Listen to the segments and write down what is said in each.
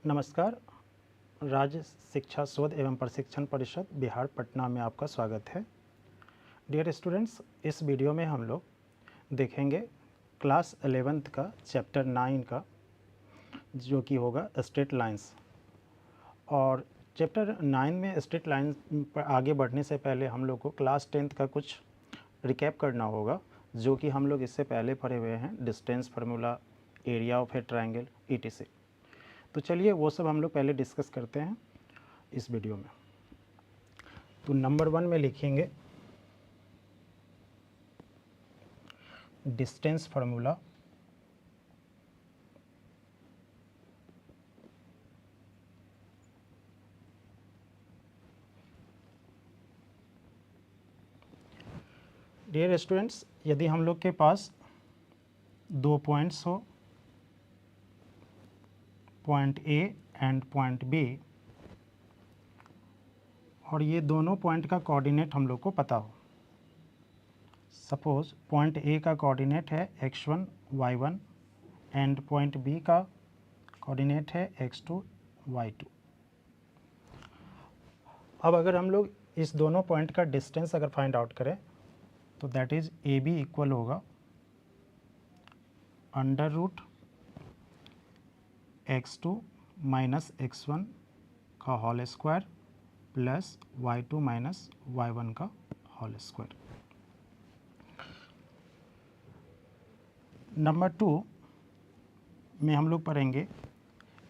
नमस्कार। राज्य शिक्षा शोध एवं प्रशिक्षण परिषद बिहार पटना में आपका स्वागत है। डियर स्टूडेंट्स, इस वीडियो में हम लोग देखेंगे क्लास 11th का चैप्टर 9 का, जो कि होगा स्ट्रेट लाइंस। और चैप्टर 9 में स्ट्रेट लाइंस पर आगे बढ़ने से पहले हम लोग को क्लास 10th का कुछ रिकैप करना होगा, जो कि हम लोग इससे पहले पढ़े हुए हैं। Distance formula, area of a triangle, etc। तो चलिए वो सब हम लोग पहले डिस्कस करते हैं इस वीडियो में। तो नंबर 1 में लिखेंगे डिस्टेंस फार्मूला। डियर स्टूडेंट्स, यदि हम लोग के पास दो पॉइंट्स हो, point A and point B, और ये दोनों पॉइंट का कोऑर्डिनेट हम लोग को पता हो। सपोज पॉइंट ए का कोऑर्डिनेट है x1 y1 and point B का कोऑर्डिनेट है x2 y2। अब अगर हम लोग इस दोनों पॉइंट का डिस्टेंस अगर फाइंड आउट करें तो that is A B equal होगा under root x2 minus x1 का whole square plus y2 minus y1 का होल स्क्वायर। नंबर 2 में हम लोग पढ़ेंगे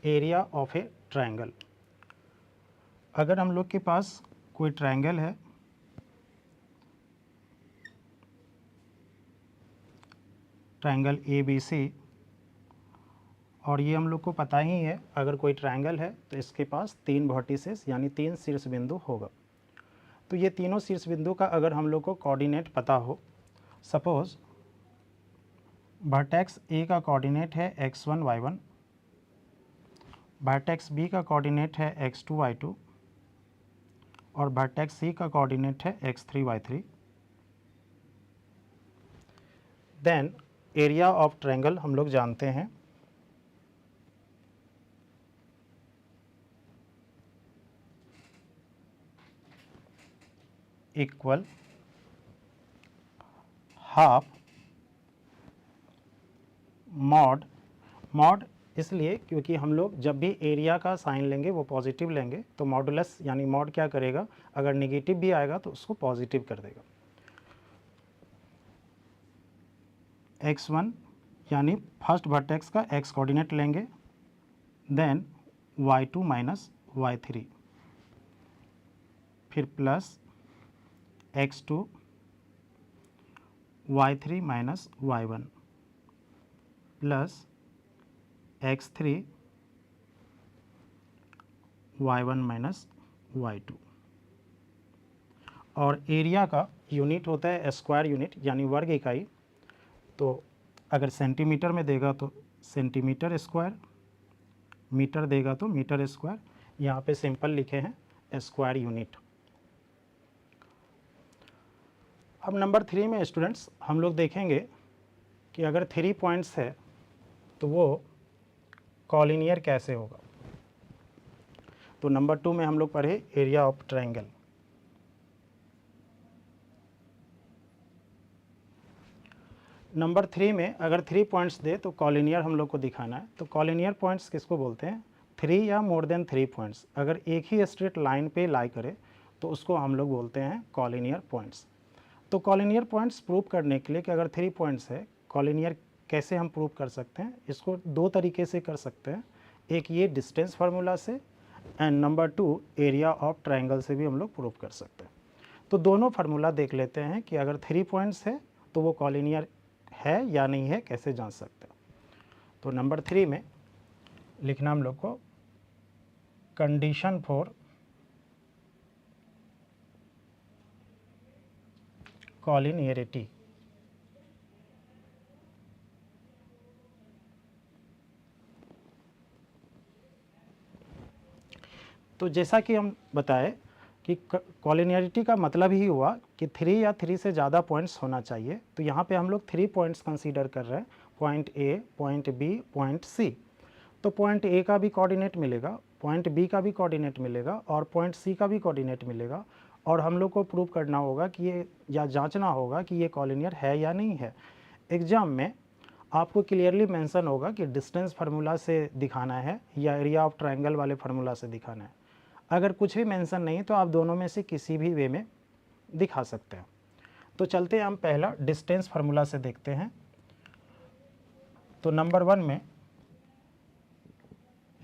एरिया ऑफ ए ट्रायंगल। अगर हम लोग के पास कोई ट्रायंगल है, ट्रायंगल ABC, और ये हम लोग को पता ही है अगर कोई ट्रायंगल है तो इसके पास 3 वर्टिसेस यानी 3 शीर्ष बिंदु होगा। तो ये तीनों शीर्ष बिंदु का अगर हम लोग को कोऑर्डिनेट पता हो, सपोज वर्टेक्स ए का कोऑर्डिनेट है x1 y1, वर्टेक्स बी का कोऑर्डिनेट है x2 y2 और वर्टेक्स सी का कोऑर्डिनेट है x3 y3, then area of triangle हम लोग जानते हैं इक्वल हाफ मॉड। मॉड इसलिए क्योंकि हम लोग जब भी एरिया का साइन लेंगे वो पॉजिटिव लेंगे, तो मॉडुलस यानी मॉड क्या करेगा, अगर नेगेटिव भी आएगा तो उसको पॉजिटिव कर देगा। x1 यानी फर्स्ट वर्टेक्स का x कोऑर्डिनेट लेंगे, देन y2 माइनस y3, फिर plus x2 y3 minus y1 plus x3 y1 minus y2। और एरिया का यूनिट होता है स्क्वायर यूनिट यानी वर्ग इकाई। तो अगर सेंटीमीटर में देगा तो सेंटीमीटर स्क्वायर, मीटर देगा तो मीटर स्क्वायर। यहाँ पे सिंपल लिखे हैं स्क्वायर यूनिट। अब नंबर 3 में स्टूडेंट्स हम लोग देखेंगे कि अगर 3 पॉइंट्स है तो वो कॉलिनियर कैसे होगा। तो नंबर 2 में हम लोग पढ़े एरिया ऑफ ट्रायंगल। नंबर 3 में अगर 3 पॉइंट्स दे तो कॉलिनियर हम लोग को दिखाना है। तो कॉलिनियर पॉइंट्स किसको बोलते हैं, 3 या मोर देन 3 पॉइंट्स अगर एक ही स्ट्रेट लाइन पे लाई करे तो उसको हम लोग बोलते हैं कॉलिनियर पॉइंट्स। तो कॉलिनियर पॉइंट्स प्रूव करने के लिए कि अगर 3 पॉइंट्स है कॉलिनियर, कैसे हम प्रूव कर सकते हैं, इसको 2 तरीके से कर सकते हैं। एक ये डिस्टेंस फार्मूला से, and number 2 area of triangle से भी हम लोग प्रूव कर सकते हैं। तो दोनों फार्मूला देख लेते हैं कि अगर 3 पॉइंट्स है तो वो कॉलिनियर है या नहीं है, कैसे जान सकते हैं। तो नंबर 3 में लिखना हम लोग को कंडीशन फॉर कॉलिनियरिटी। तो जैसा कि हम बताए कि कॉलिनियरिटी का मतलब ही हुआ कि 3 या 3 से ज़्यादा पॉइंट्स होना चाहिए। तो यहाँ पे हम लोग 3 पॉइंट्स कंसीडर कर रहे हैं, point A, point B, point C. तो पॉइंट ए का भी कोऑर्डिनेट मिलेगा, पॉइंट बी का भी कोऑर्डिनेट मिलेगा और पॉइंट सी का भी कोऑर्डिनेट मिलेगा, और हम लोग को प्रूव करना होगा कि ये, या जांचना होगा कि ये कॉलिनियर है या नहीं है। एग्जाम में आपको क्लियरली मेंशन होगा कि डिस्टेंस फार्मूला से दिखाना है या एरिया ऑफ ट्रायंगल वाले फार्मूला से दिखाना है। अगर कुछ भी मेंशन नहीं तो आप दोनों में से किसी भी वे में दिखा सकते हैं। तो चलते हैं हम पहला डिस्टेंस फार्मूला से देखते हैं। तो नंबर 1 में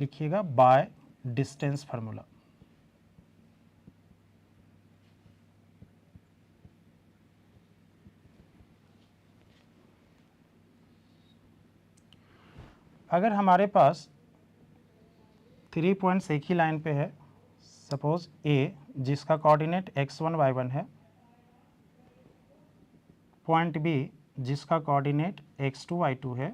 लिखिएगा बाय डिस्टेंस फार्मूला। अगर हमारे पास 3 पॉइंट्स एक ही लाइन पे है, सपोज ए जिसका कोऑर्डिनेट x1 y1 है, पॉइंट बी जिसका कोऑर्डिनेट x2 y2 है,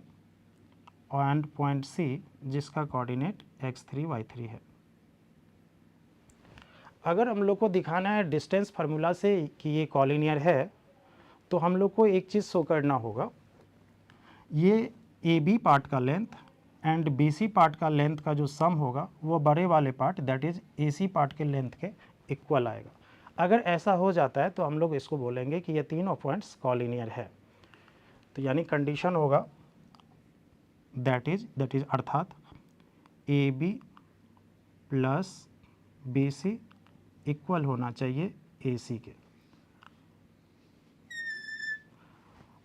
एंड पॉइंट सी जिसका कोऑर्डिनेट x3 y3 है। अगर हम लोग को दिखाना है डिस्टेंस फार्मूला से कि ये कॉलिनियर है, तो हम लोग को एक चीज़ शो करना होगा, ये ए बी पार्ट का length and B C part का लेंथ का जो सम होगा वो बड़े वाले part that is A C part के लेंथ के इक्वल आएगा। अगर ऐसा हो जाता है तो हम लोग इसको बोलेंगे कि ये तीनों पॉइंट्स कॉलिनियर है। तो यानी कंडीशन होगा दैट इज अर्थात A B plus B C equal होना चाहिए ए सी के।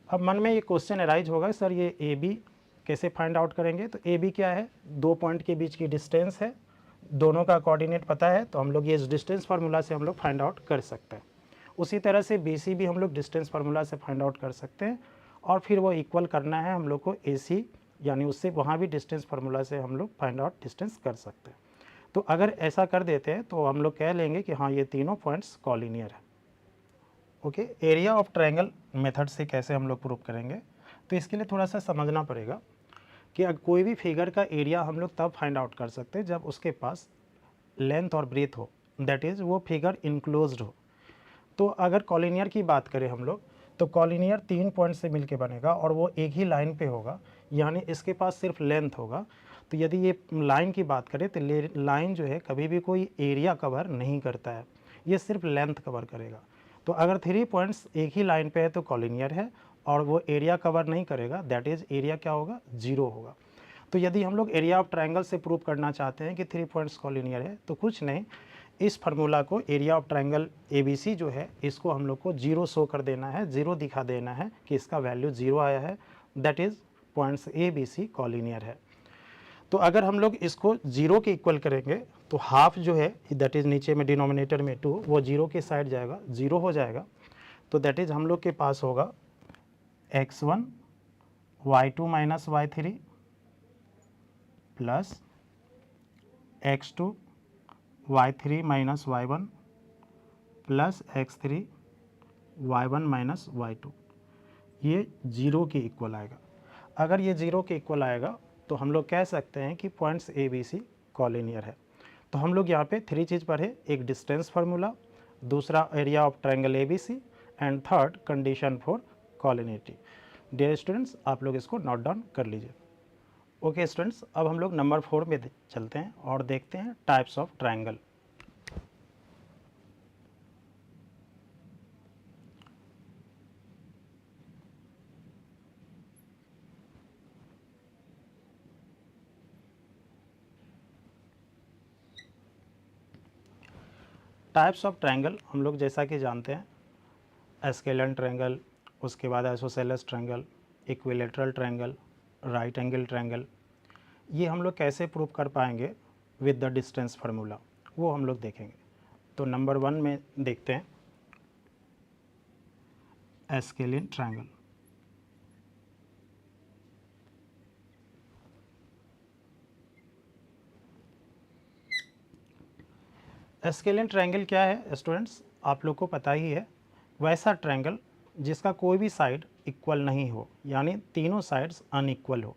अब मन में ये क्वेश्चन अराइज होगा, सर ये ए बी कैसे फाइंड आउट करेंगे? तो ए बी क्या है? दो पॉइंट के बीच की डिस्टेंस है, दोनों का कोऑर्डिनेट पता है, तो हम लोग ये डिस्टेंस फार्मूला से हम लोग फाइंड आउट कर सकते हैं। उसी तरह से बी सी भी हम लोग डिस्टेंस फार्मूला से फाइंड आउट कर सकते हैं, और फिर वो इक्वल करना है हम लोग को ए सी, यानी उससे वहाँ भी डिस्टेंस फार्मूला से हम लोग फाइंड आउट डिस्टेंस कर सकते हैं। तो अगर ऐसा कर देते हैं तो हम लोग कह लेंगे कि हाँ ये तीनों पॉइंट्स कॉलिनियर है। Okay, area of triangle method से कैसे हम लोग प्रूव करेंगे? तो इसके लिए थोड़ा सा समझना पड़ेगा कि अगर कोई भी फिगर का एरिया हम लोग तब फाइंड आउट कर सकते हैं जब उसके पास लेंथ और ब्रेथ हो, दैट इज़ वो फिगर इनक्लोज्ड हो। तो अगर कॉलिनियर की बात करें हम लोग, तो कॉलिनियर 3 पॉइंट से मिलके बनेगा और वो एक ही लाइन पे होगा, यानी इसके पास सिर्फ लेंथ होगा। तो यदि ये लाइन की बात करें तो लाइन जो है कभी भी कोई एरिया कवर नहीं करता है, ये सिर्फ लेंथ कवर करेगा। तो अगर 3 पॉइंट्स एक ही लाइन पे है तो कॉलिनियर है, और वो एरिया कवर नहीं करेगा, दैट इज़ एरिया क्या होगा? 0 होगा। तो यदि हम लोग एरिया ऑफ ट्रायंगल से प्रूव करना चाहते हैं कि 3 पॉइंट्स कॉलिनियर है, तो कुछ नहीं, इस फार्मूला को एरिया ऑफ ट्रायंगल ABC जो है इसको हम लोग को 0 शो कर देना है, 0 दिखा देना है कि इसका वैल्यू 0 आया है, that is points ABC collinear है। तो अगर हम लोग इसको 0 के इक्वल करेंगे तो हाफ जो है दैट इज़ नीचे में डिनोमिनेटर में 2, वो 0 के साइड जाएगा, 0 हो जाएगा। तो दैट इज़ हम लोग के पास होगा x1 y2 minus y3 plus x2 y3 minus y1 plus x3 y1 minus y2, ये 0 के इक्वल आएगा। अगर ये 0 के इक्वल आएगा तो हम लोग कह सकते हैं कि पॉइंट्स ABC कॉलिनियर है। तो हम लोग यहाँ पे 3 चीज़ पढ़े, एक डिस्टेंस फार्मूला, दूसरा area of triangle ABC, and third condition for collinearity. Dear students, आप लोग इसको नोट डाउन कर लीजिए। ओके स्टूडेंट्स, अब हम लोग नंबर 4 में चलते हैं और देखते हैं types of triangle. Types of triangle हम लोग जैसा कि जानते हैं, एस्केलन ट्रायंगल, उसके बाद isosceles triangle, equilateral triangle, right angle triangle, ये हम लोग कैसे प्रूव कर पाएंगे विद द डिस्टेंस फार्मूला, वो हम लोग देखेंगे। तो नंबर 1 में देखते हैं एस्केलिन ट्रायंगल। एस्केलिन ट्रायंगल क्या है स्टूडेंट्स? आप लोग को पता ही है, वैसा ट्रायंगल जिसका कोई भी साइड इक्वल नहीं हो, यानी तीनों साइड्स अनइक्वल हो।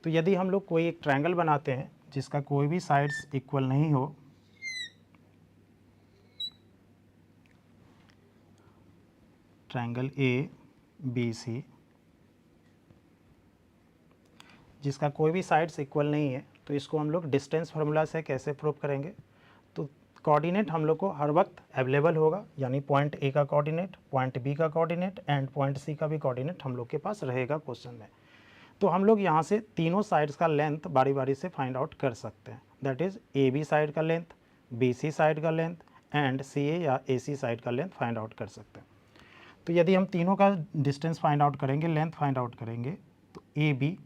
तो यदि हम लोग कोई एक ट्रायंगल बनाते हैं जिसका कोई भी साइड्स इक्वल नहीं हो, ट्रायंगल ABC जिसका कोई भी साइड्स इक्वल नहीं है, तो इसको हम लोग डिस्टेंस फार्मूला से कैसे प्रूव करेंगे? तो कोऑर्डिनेट हम लोग को हर वक्त अवेलेबल होगा, यानी पॉइंट ए का कोऑर्डिनेट, पॉइंट बी का कोऑर्डिनेट एंड पॉइंट सी का भी कोऑर्डिनेट हम लोग के पास रहेगा क्वेश्चन में। तो हम लोग यहाँ से तीनों साइड्स का लेंथ बारी बारी से फाइंड आउट कर सकते हैं, that is A B side का लेंथ, बी सी साइड का लेंथ एंड सी ए या ए सी साइड का लेंथ फाइंड आउट कर सकते हैं। तो यदि हम तीनों का डिस्टेंस फाइंड आउट करेंगे, लेंथ फाइंड आउट करेंगे, तो ए बी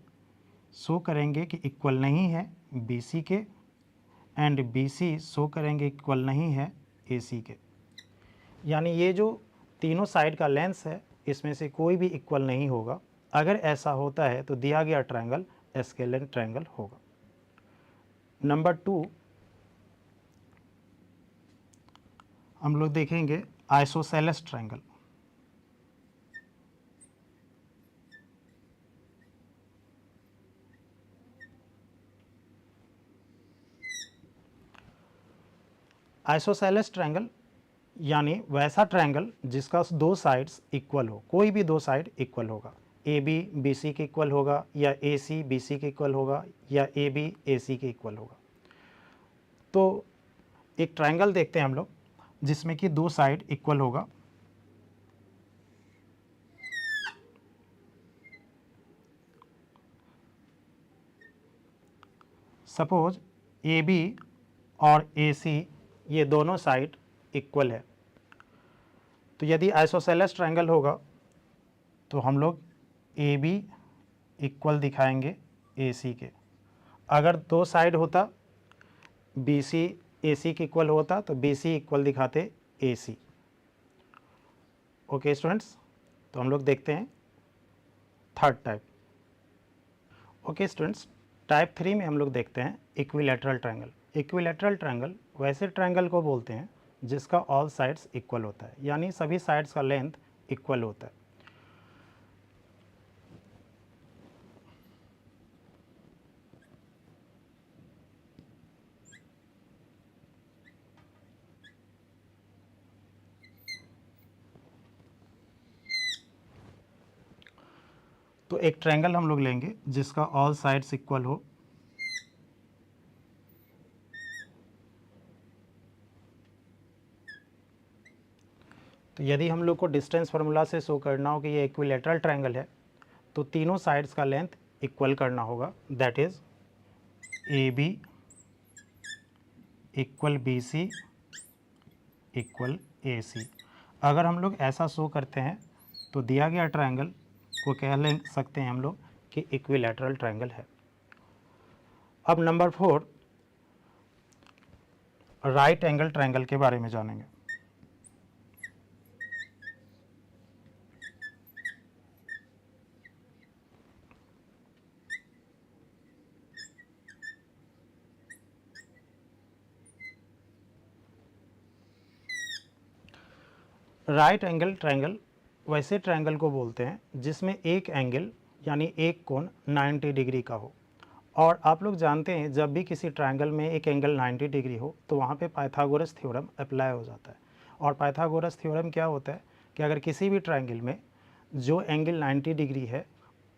शो करेंगे कि इक्वल नहीं है बी सी के एंड बी सी शो करेंगे इक्वल नहीं है ए सी के। यानी ये जो तीनों साइड का लेंथ है इसमें से कोई भी इक्वल नहीं होगा। अगर ऐसा होता है तो दिया गया ट्रायंगल एस्केलेन ट्रायंगल होगा। नंबर 2 हम लोग देखेंगे आइसोसेलेस ट्रायंगल। आइसोसेलेस ट्रायंगल यानी वैसा ट्रायंगल जिसका दो साइड्स इक्वल हो, कोई भी दो साइड इक्वल होगा। ए बी बी सी के इक्वल होगा, या ए सी बी सी के इक्वल होगा, या ए बी ए सी के इक्वल होगा। तो एक ट्रायंगल देखते हैं हम लोग जिसमें कि दो साइड इक्वल होगा। सपोज ए बी और ए सी ये दोनों साइड इक्वल है। तो यदि आइसोसेलेस ट्रायंगल होगा तो हम लोग ए बी इक्वल दिखाएंगे ए सी के। अगर दो साइड होता बी सी ए सी के इक्वल होता तो बी सी इक्वल दिखाते ए सी। ओके स्टूडेंट्स, तो हम लोग देखते हैं third type. Okay students, type 3 में हम लोग देखते हैं इक्विलैटरल ट्रायंगल। इक्विलैटरल ट्रायंगल वैसे ट्रायंगल को बोलते हैं जिसका ऑल साइड्स इक्वल होता है, यानी सभी साइड्स का लेंथ इक्वल होता है। तो एक ट्रायंगल हम लोग लेंगे जिसका ऑल साइड्स इक्वल हो। तो यदि हम लोग को डिस्टेंस फार्मूला से शो करना हो कि ये इक्विलैटरल ट्रायंगल है तो तीनों साइड्स का लेंथ इक्वल करना होगा, that is A B equal B C equal A C. अगर हम लोग ऐसा शो करते हैं तो दिया गया ट्रायंगल को कह ले सकते हैं हम लोग कि इक्विलैटरल ट्रायंगल है। अब नंबर 4 राइट एंगल ट्रायंगल के बारे में जानेंगे। राइट एंगल ट्रायंगल वैसे ट्रायंगल को बोलते हैं जिसमें एक एंगल यानी एक कोण 90 डिग्री का हो। और आप लोग जानते हैं जब भी किसी ट्रायंगल में एक एंगल 90 डिग्री हो तो वहाँ पे पाइथागोरस थ्योरम अप्लाई हो जाता है। और पाइथागोरस थ्योरम क्या होता है कि अगर किसी भी ट्रायंगल में जो एंगल 90 डिग्री है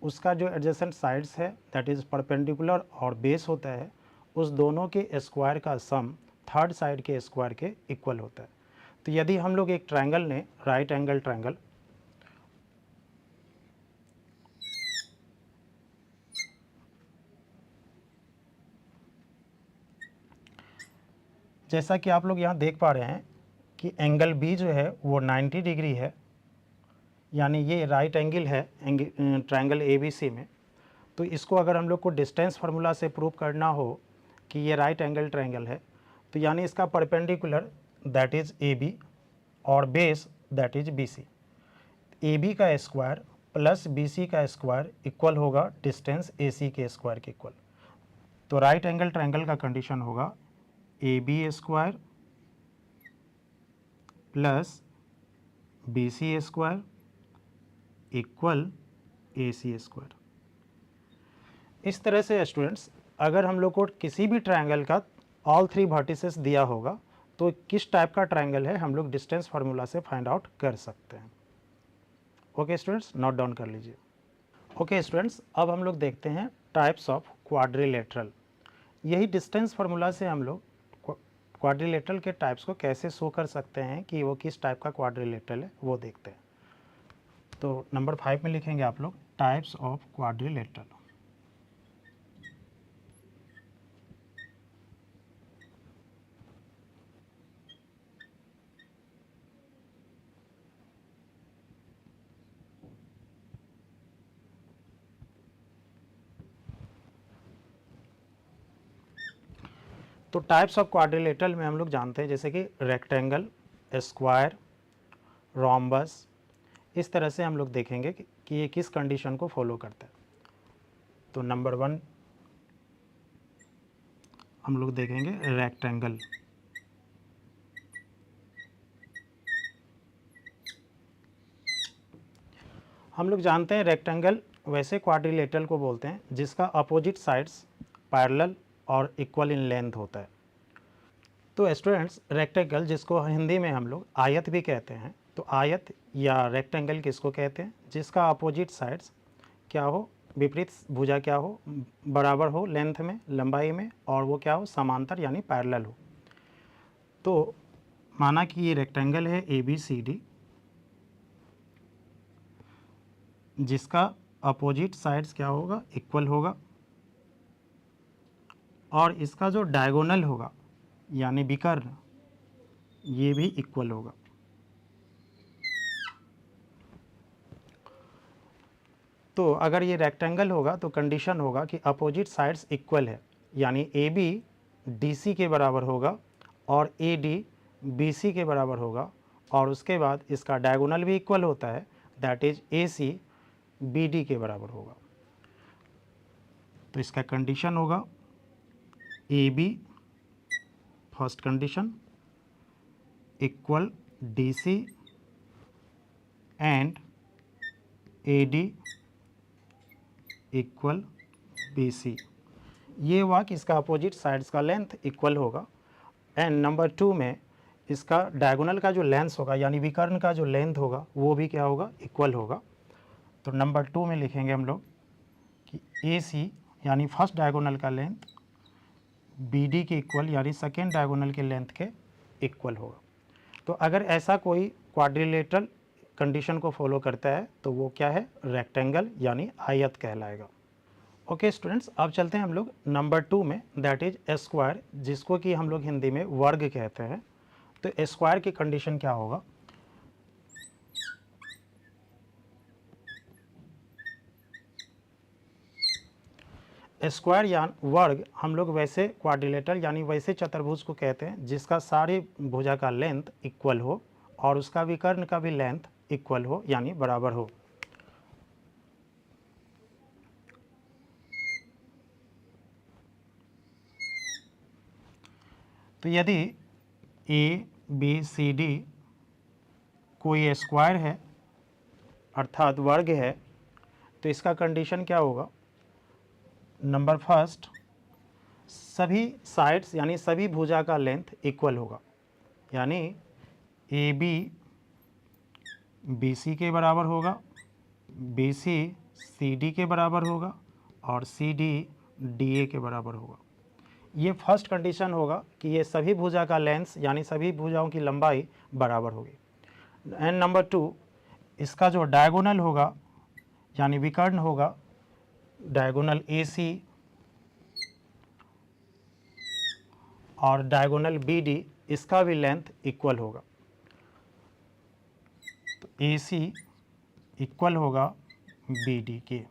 उसका जो एडजेसेंट साइड्स है दैट इज़ परपेंडिकुलर और बेस होता है, उस दोनों के स्क्वायर का सम थर्ड साइड के स्क्वायर के इक्वल होता है। तो यदि हम लोग एक ट्रायंगल ने राइट एंगल ट्रायंगल, जैसा कि आप लोग यहाँ देख पा रहे हैं कि एंगल बी जो है वो 90 डिग्री है, यानी ये राइट एंगल है ट्रायंगल ए बी सी में। तो इसको अगर हम लोग को डिस्टेंस फार्मूला से प्रूव करना हो कि ये राइट एंगल ट्रायंगल है तो यानी इसका perpendicular that is A B और base that is B C. A B का स्क्वायर प्लस बी सी का स्क्वायर इक्वल होगा डिस्टेंस ए सी के स्क्वायर के इक्वल। तो राइट एंगल ट्रायंगल का कंडीशन होगा A B square plus B C square equal A C square. इस तरह से स्टूडेंट्स अगर हम लोग को किसी भी ट्रायंगल का ऑल 3 वर्टिसेस दिया होगा तो किस टाइप का ट्रायंगल है हम लोग डिस्टेंस फार्मूला से फाइंड आउट कर सकते हैं। ओके स्टूडेंट्स, नोट डाउन कर लीजिए। ओके स्टूडेंट्स, अब हम लोग देखते हैं टाइप्स ऑफ क्वाड्रिलेटरल। यही डिस्टेंस फार्मूला से हम लोग क्वाड्रिलेटरल के टाइप्स को कैसे शो कर सकते हैं कि वो किस टाइप का क्वाड्रिलेटरल है वो देखते हैं। तो नंबर 5 में लिखेंगे आप लोग टाइप्स ऑफ क्वाड्रिलेटरल। तो टाइप्स ऑफ क्वाड्रिलेटरल में हम लोग जानते हैं जैसे कि रेक्टेंगल, स्क्वायर, रोम्बस, इस तरह से हम लोग देखेंगे कि ये किस कंडीशन को फॉलो करता है। तो नंबर 1 हम लोग देखेंगे रेक्टेंगल। हम लोग जानते हैं रेक्टेंगल वैसे क्वाड्रिलेटरल को बोलते हैं जिसका अपोजिट साइड्स पैरेलल और इक्वल इन लेंथ होता है। तो स्टूडेंट्स, रेक्टेंगल जिसको हिंदी में हम लोग आयत भी कहते हैं, तो आयत या रेक्टेंगल किसको कहते हैं जिसका अपोजिट साइड्स क्या हो, विपरीत भुजा क्या हो, बराबर हो लेंथ में, लंबाई में, और वो क्या हो, समांतर यानी पैरेलल हो। तो माना कि ये रेक्टेंगल है ABCD जिसका अपोजिट साइड्स क्या होगा, इक्वल होगा, और इसका जो डायगोनल होगा यानी विकर्ण ये भी इक्वल होगा। तो अगर ये रेक्टेंगल होगा तो कंडीशन होगा कि अपोजिट साइड्स इक्वल है, यानी AB DC के बराबर होगा और AD BC के बराबर होगा, और उसके बाद इसका डायगोनल भी इक्वल होता है, दैट इज AC BD के बराबर होगा। तो इसका कंडीशन होगा AB first condition equal DC and AD equal BC। ये हुआ कि इसका अपोजिट साइड्स का लेंथ इक्वल होगा। एंड नंबर 2 में इसका डायगोनल का जो लेंथ होगा यानी विकर्ण का जो लेंथ होगा वो भी क्या होगा, इक्वल होगा। तो नंबर 2 में लिखेंगे हम लोग कि AC यानी फर्स्ट डायगोनल का लेंथ BD के इक्वल यानी सेकेंड डायगोनल के लेंथ के इक्वल होगा। तो अगर ऐसा कोई क्वाड्रिलेटरल कंडीशन को फॉलो करता है तो वो क्या है, रेक्टेंगल यानी आयत कहलाएगा। ओके स्टूडेंट्स, अब चलते हैं हम लोग नंबर 2 में, दैट इज स्क्वायर, जिसको कि हम लोग हिंदी में वर्ग कहते हैं। तो स्क्वायर की कंडीशन क्या होगा, स्क्वायर या वर्ग हम लोग वैसे क्वाड्रिलेटरल यानी वैसे चतुर्भुज को कहते हैं जिसका सारी भुजा का लेंथ इक्वल हो और उसका विकर्ण का भी लेंथ इक्वल हो यानी बराबर हो। तो यदि ABCD कोई स्क्वायर है अर्थात वर्ग है तो इसका कंडीशन क्या होगा, नंबर फर्स्ट सभी साइड्स यानी सभी भुजा का लेंथ इक्वल होगा, यानी AB BC के बराबर होगा, BC CD के बराबर होगा और CD DA के बराबर होगा। ये फर्स्ट कंडीशन होगा कि ये सभी भुजा का लेंथ यानी सभी भुजाओं की लंबाई बराबर होगी। एंड नंबर 2 इसका जो डायगोनल होगा यानी विकर्ण होगा, डायगोनल AC और डायगोनल BD इसका भी लेंथ इक्वल होगा। तो AC इक्वल होगा BD के।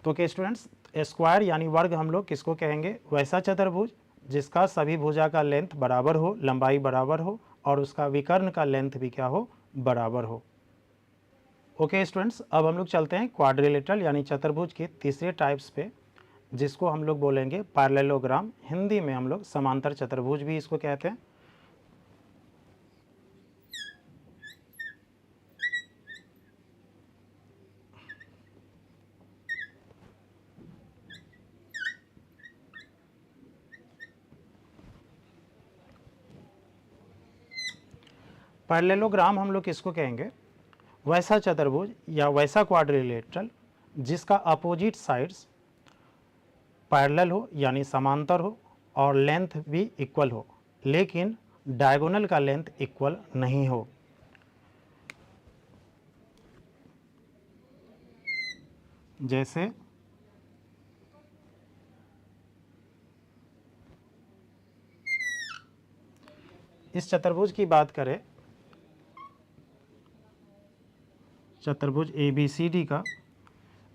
तो क्या स्टूडेंट्स, स्क्वायर यानी वर्ग हम लोग किसको कहेंगे, वैसा चतुर्भुज जिसका सभी भुजा का लेंथ बराबर हो, लंबाई बराबर हो और उसका विकर्ण का लेंथ भी क्या हो, बराबर हो। ओके स्टूडेंट्स, अब हम लोग चलते हैं क्वाड्रिलेटरल यानी चतुर्भुज के तीसरे टाइप्स पे जिसको हम लोग बोलेंगे पैरेललोग्राम, हिंदी में हम लोग समांतर चतुर्भुज भी इसको कहते हैं। पैरेललोग्राम हम लोग किसको कहेंगे, वैसा चतुर्भुज या वैसा क्वाड्रिलेटरल जिसका अपोजिट साइड्स पैरेलल हो यानी समांतर हो और लेंथ भी इक्वल हो, लेकिन डायगोनल का लेंथ इक्वल नहीं हो। जैसे इस चतुर्भुज की बात करें, चतुर्भुज ABCD का,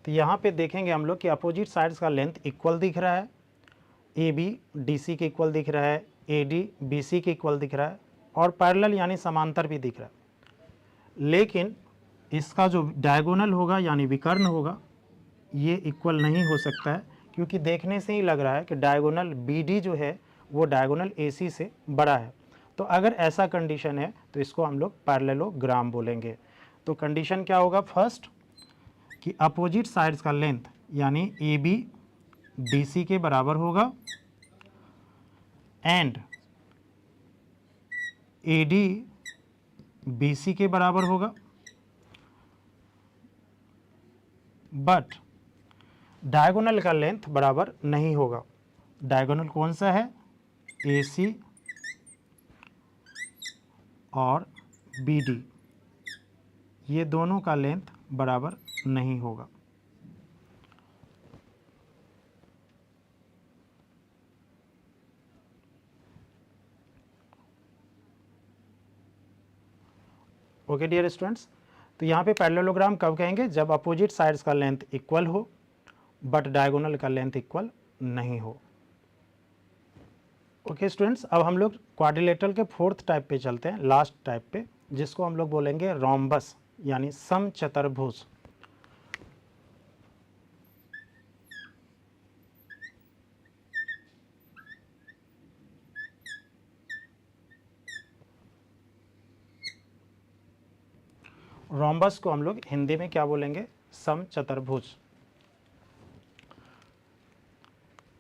तो यहाँ पे देखेंगे हम लोग कि अपोजिट साइड्स का लेंथ इक्वल दिख रहा है। AB DC के इक्वल दिख रहा है, AD BC के इक्वल दिख रहा है और पैरेलल यानी समांतर भी दिख रहा है, लेकिन इसका जो डायगोनल होगा यानी विकर्ण होगा ये इक्वल नहीं हो सकता है, क्योंकि देखने से ही लग रहा है कि डायगोनल BD जो है वो डायगोनल AC से बड़ा है। तो अगर ऐसा कंडीशन है तो इसको हम लोग पैरेललोग्राम बोलेंगे। तो कंडीशन क्या होगा, फर्स्ट कि अपोजिट साइड्स का लेंथ यानी AB DC के बराबर होगा एंड AD BC के बराबर होगा, बट डायगोनल का लेंथ बराबर नहीं होगा। डायगोनल कौन सा है, AC और BD, ये दोनों का लेंथ बराबर नहीं होगा। ओके डियर स्टूडेंट्स, तो यहाँ पे पैरेललोग्राम कब कहेंगे, जब अपोजिट साइड्स का लेंथ इक्वल हो बट डायगोनल का लेंथ इक्वल नहीं हो। ओके स्टूडेंट्स, अब हम लोग क्वाड्रिलेटरल के फोर्थ टाइप पे चलते हैं, लास्ट टाइप पे, जिसको हम लोग बोलेंगे रोम्बस यानी समचतुर्भुज। रोम्बस को हम लोग हिंदी में क्या बोलेंगे, समचतुर्भुज।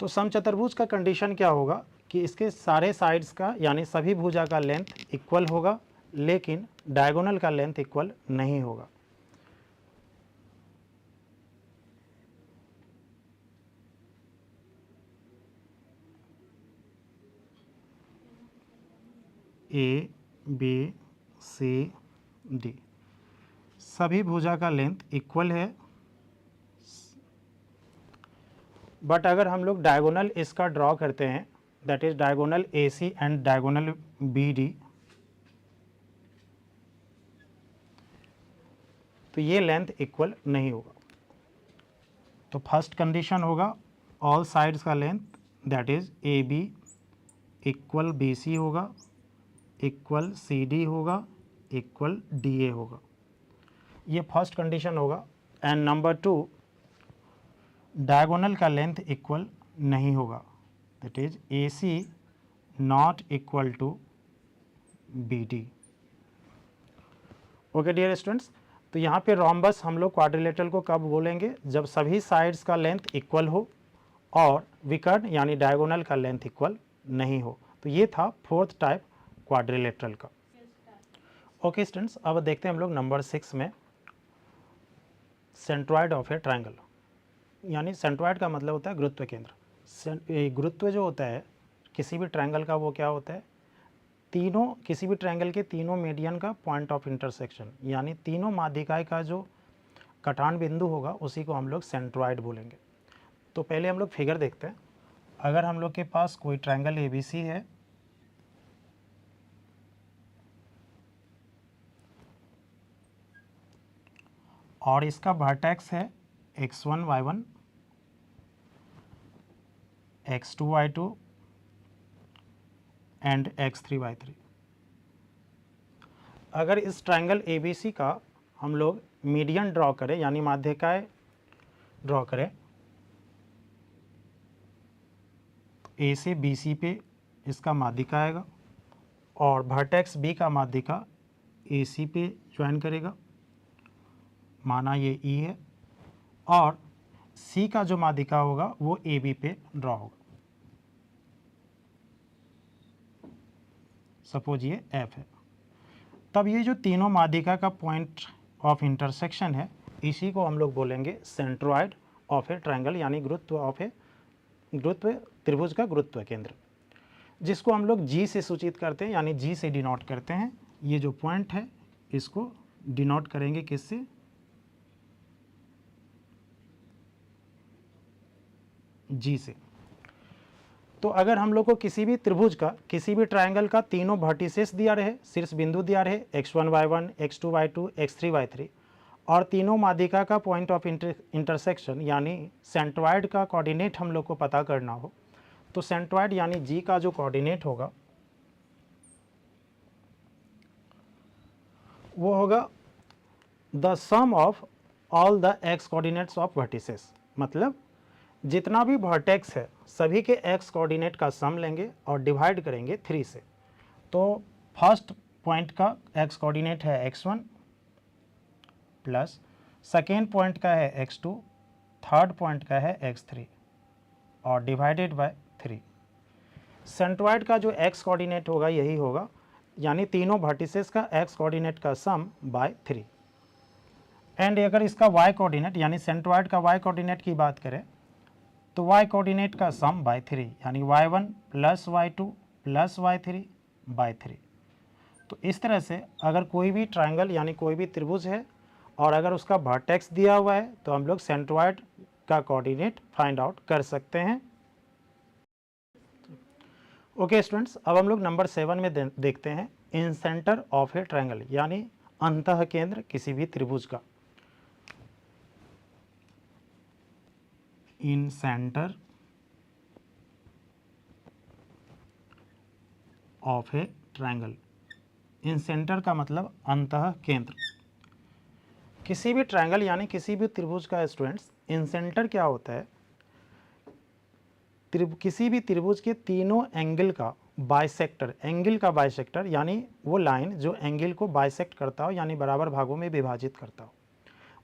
तो समचतुर्भुज का कंडीशन क्या होगा कि इसके सारे साइड्स का यानी सभी भुजा का लेंथ इक्वल होगा, लेकिन डायगोनल का लेंथ इक्वल नहीं होगा। A B C D सभी भुजा का लेंथ इक्वल है, बट अगर हम लोग डायगोनल इसका ड्रॉ करते हैं, that is diagonal AC and diagonal BD, तो ये लेंथ इक्वल नहीं होगा। तो फर्स्ट कंडीशन होगा ऑल साइड्स का length that is AB equal BC होगा, इक्वल CD होगा, इक्वल DA होगा, ये फर्स्ट कंडीशन होगा। एंड नंबर 2, डायगोनल का लेंथ इक्वल नहीं होगा, that is AC not equal to BD। Okay dear students, तो यहाँ पे रोम्बस हम लोग क्वाड्रिलेटरल को कब बोलेंगे, जब सभी साइड्स का लेंथ इक्वल हो और विकर्ण यानी डायगोनल का लेंथ इक्वल नहीं हो। तो ये था फोर्थ टाइप क्वाड्रिलेटरल का। ओके स्टूडेंट्स, अब देखते हैं हम लोग नंबर 6 में सेंट्रॉइड ऑफ ए ट्रायंगल, यानी सेंट्रॉइड का मतलब होता है गुरुत्व केंद्र। गुरुत्व जो होता है किसी भी ट्रायंगल का, वो क्या होता है, तीनों किसी भी ट्रायंगल के तीनों मीडियन का पॉइंट ऑफ इंटरसेक्शन, यानी तीनों माध्यिकाएं का जो कटान बिंदु होगा उसी को हम लोग सेंट्रॉइड बोलेंगे। तो पहले हम लोग फिगर देखते हैं। अगर हम लोग के पास कोई ट्रायंगल ABC है, और इसका वर्टेक्स है x1 y1, x2 y2 and x3 y3। अगर इस ट्रायंगल ABC का हम लोग मीडियन ड्रॉ करें यानी माध्यिकाएं ड्रॉ करें, A से BC पे इसका माध्यिका आएगा और वर्टेक्स B का माध्यिका AC पे ज्वाइन करेगा, माना ये E है, और C का जो माध्यिका होगा वो AB पे ड्रॉ होगा, सपोज ये F है। तब ये जो तीनों माध्यिका का पॉइंट ऑफ इंटरसेक्शन है, इसी को हम लोग बोलेंगे सेंट्रॉइड ऑफ ए ट्रायंगल यानी गुरुत्व ऑफ ए गुरुत्व त्रिभुज का गुरुत्व केंद्र, जिसको हम लोग जी से सूचित करते हैं, यानी जी से डिनोट करते हैं। ये जो पॉइंट है इसको डिनोट करेंगे किससे? जी से। तो अगर हम लोग को किसी भी त्रिभुज का, किसी भी ट्रायंगल का तीनों वर्टिसेस दिया रहे, शीर्ष बिंदु दिया रहे x1 y1 x2 y2 x3 y3, और तीनों माध्यिका का पॉइंट ऑफ इंटरसेक्शन यानी सेंट्रॉइड का कोऑर्डिनेट हम लोग को पता करना हो, तो सेंट्रॉइड यानी जी का जो कोऑर्डिनेट होगा वो होगा the sum of all the x coordinates of vertices. मतलब जितना भी वर्टेक्स है सभी के एक्स कोऑर्डिनेट का सम लेंगे और डिवाइड करेंगे 3 से। तो फर्स्ट पॉइंट का एक्स कोऑर्डिनेट है x1 प्लस सेकेंड पॉइंट का है x2, थर्ड पॉइंट का है x3 और डिवाइडेड बाय 3। सेंट्रॉइड का जो एक्स कोऑर्डिनेट होगा यही होगा, यानी तीनों वर्टिसेस का एक्स कोऑर्डिनेट का सम बाय 3। एंड अगर इसका वाई कोऑर्डिनेट यानी सेंट्रॉइड का वाई कोऑर्डिनेट की बात करें तो y कोऑर्डिनेट का सम बाय 3, यानी y1 plus y2 plus y3 bye 3। तो इस तरह से अगर कोई भी ट्रायंगल यानी कोई भी त्रिभुज है और अगर उसका वर्टेक्स दिया हुआ है तो हम लोग सेंट्रॉइड का कोऑर्डिनेट फाइंड आउट कर सकते हैं। ओके स्टूडेंट्स, अब हम लोग नंबर 7 में देखते हैं incentre of a triangle, यानी अंतः केंद्र किसी भी त्रिभुज का। Incentre of a triangle, incentre का मतलब अंतः केंद्र। किसी भी ट्रायंगल यानी किसी भी त्रिभुज का स्टूडेंट्स इन सेंटर क्या होता है? किसी भी त्रिभुज के तीनों एंगल का बाइसेक्टर, एंगल का बाइसेक्टर यानी वो लाइन जो एंगल को बाइसेक्ट करता हो यानी बराबर भागों में विभाजित करता हो,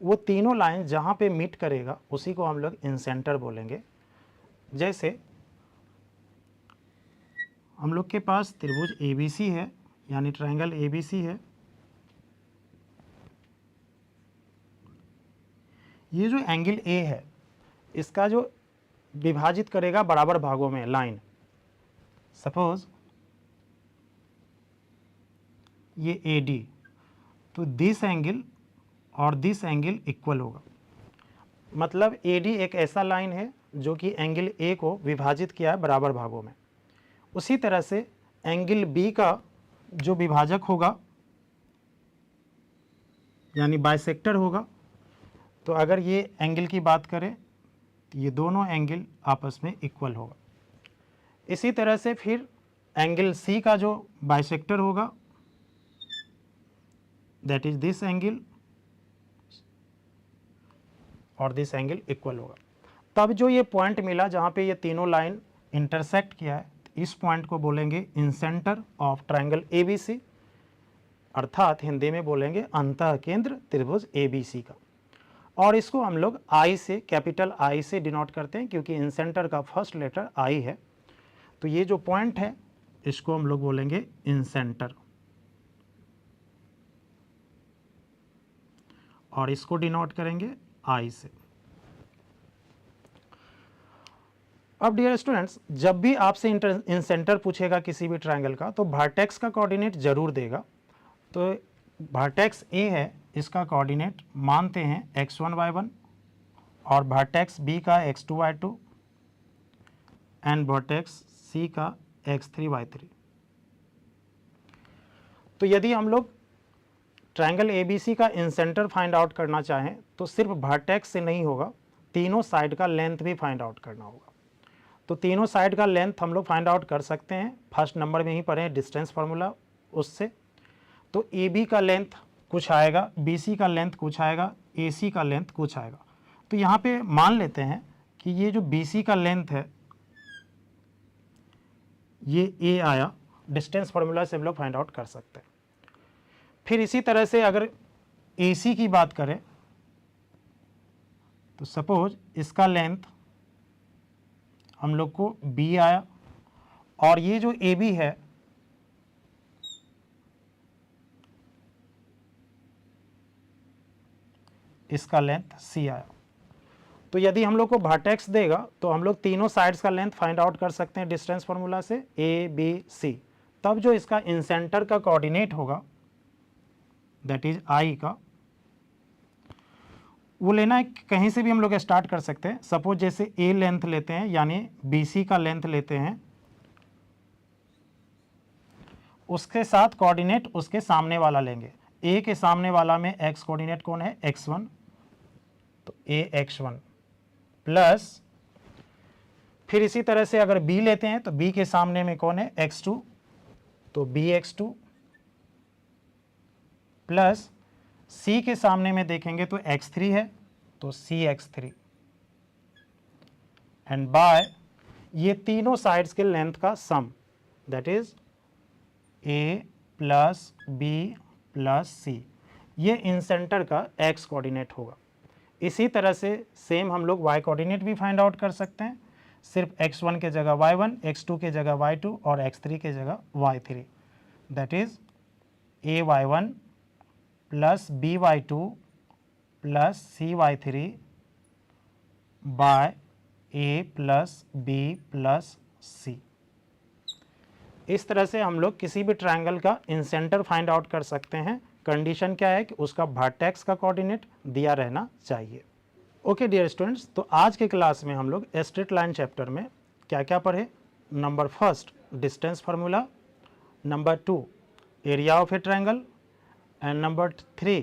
वो तीनों लाइन जहाँ पे मीट करेगा उसी को हम लोग इन सेंटर बोलेंगे। जैसे हम लोग के पास त्रिभुज ABC है, यानी ट्रायंगल ABC है। ये जो एंगल A है इसका जो विभाजित करेगा बराबर भागों में लाइन, सपोज ये AD, तो दिस एंगल और दिस एंगल इक्वल होगा। मतलब AD एक ऐसा लाइन है जो कि एंगल A को विभाजित किया है बराबर भागों में। उसी तरह से एंगल B का जो विभाजक होगा यानी बाइसेक्टर होगा, तो अगर ये एंगल की बात करें तो ये दोनों एंगल आपस में इक्वल होगा। इसी तरह से फिर एंगल C का जो बाइसेक्टर होगा दैट इज दिस एंगल और दिस एंगल इक्वल होगा। तब जो ये पॉइंट मिला जहाँ पे ये तीनों लाइन इंटरसेक्ट किया है, इस पॉइंट को बोलेंगे इन सेंटर ऑफ ट्रायंगल ABC, अर्थात हिंदी में बोलेंगे अंतः केंद्र त्रिभुज ABC का। और इसको हम लोग I से, कैपिटल I से डिनोट करते हैं क्योंकि इन सेंटर का फर्स्ट लेटर I है। तो ये जो पॉइंट है इसको हम लोग बोलेंगे इन सेंटर और इसको डिनोट करेंगे I से। अब डियर स्टूडेंट्स, जब भी आपसे इन सेंटर पूछेगा किसी भी ट्रायंगल का तो वर्टेक्स का कोऑर्डिनेट जरूर देगा। तो वर्टेक्स A है, इसका कोऑर्डिनेट मानते हैं x1 y1 और वर्टेक्स B का x2 y2 and vertex C का x3 y3। तो यदि हम लोग ट्रायंगल ABC का इन सेंटर फाइंड आउट करना चाहें तो सिर्फ वर्टेक्स से नहीं होगा, तीनों साइड का लेंथ भी फाइंड आउट करना होगा। तो तीनों साइड का लेंथ हम लोग फाइंड आउट कर सकते हैं, फर्स्ट नंबर में ही पढ़े डिस्टेंस फार्मूला उससे। तो AB का लेंथ कुछ आएगा, BC का लेंथ कुछ आएगा, AC का लेंथ कुछ आएगा। तो यहाँ पे मान लेते हैं कि ये जो BC का लेंथ है ये A आया, डिस्टेंस फार्मूला से हम लोग फाइंड आउट कर सकते हैं। फिर इसी तरह से अगर AC की बात करें तो सपोज इसका लेंथ हम लोग को B आया और ये जो AB है इसका लेंथ C आया। तो यदि हम लोग को वर्टेक्स देगा तो हम लोग तीनों साइड्स का लेंथ फाइंड आउट कर सकते हैं डिस्टेंस फार्मूला से ए बी सी। तब जो इसका इंसेंटर का कोऑर्डिनेट होगा दैट इज आई का, वो लेना है कहीं से भी हम लोग स्टार्ट कर सकते हैं। सपोज जैसे ए लेंथ लेते हैं यानी बी सी का लेंथ लेते हैं, उसके साथ कोऑर्डिनेट उसके सामने वाला लेंगे। ए के सामने वाला में एक्स कोऑर्डिनेट कौन है, x1, तो ए x1 प्लस फिर इसी तरह से अगर b लेते हैं तो b के सामने में कौन है, x2, तो bx2 प्लस c के सामने में देखेंगे तो x3 है तो cx3 एंड बाय ये तीनों साइड्स के लेंथ का sum that is a plus b plus c, ये इंसेंटर का x कोऑर्डिनेट होगा। इसी तरह से सेम हम लोग y कोऑर्डिनेट भी फाइंड आउट कर सकते हैं, सिर्फ x1 के जगह y1, x2 के जगह y2 और x3 के जगह y3, that is ay1 plus by2 plus cy3 by a plus b plus c। इस तरह से हम लोग किसी भी ट्रायंगल का इंसेंटर फाइंड आउट कर सकते हैं। कंडीशन क्या है कि उसका वर्टेक्स का कोऑर्डिनेट दिया रहना चाहिए। ओके डियर स्टूडेंट्स, तो आज के क्लास में हम लोग स्ट्रेट लाइन चैप्टर में क्या क्या पढ़े। Number first distance formula, number 2 area of a triangle and number 3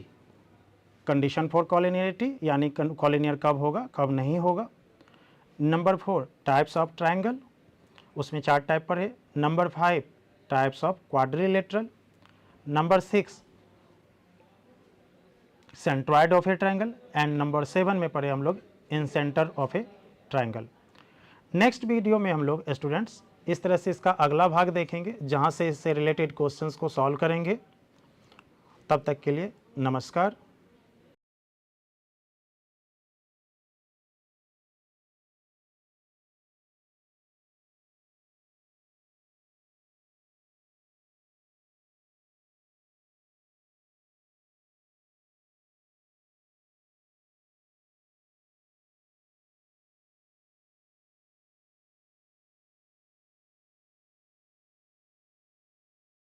condition for collinearity यानी कॉलिनियर कब होगा कब नहीं होगा। नंबर 4 टाइप्स ऑफ ट्रायंगल, उसमें 4 टाइप पढ़े। Number 5 types of quadrilateral. Number 6 centroid of a triangle and number 7 में पढ़े हम लोग incentre of a triangle. Next video में हम लोग स्टूडेंट्स इस तरह से इसका अगला भाग देखेंगे जहां से इससे रिलेटेड क्वेश्चंस को सॉल्व करेंगे। तब तक के लिए नमस्कार।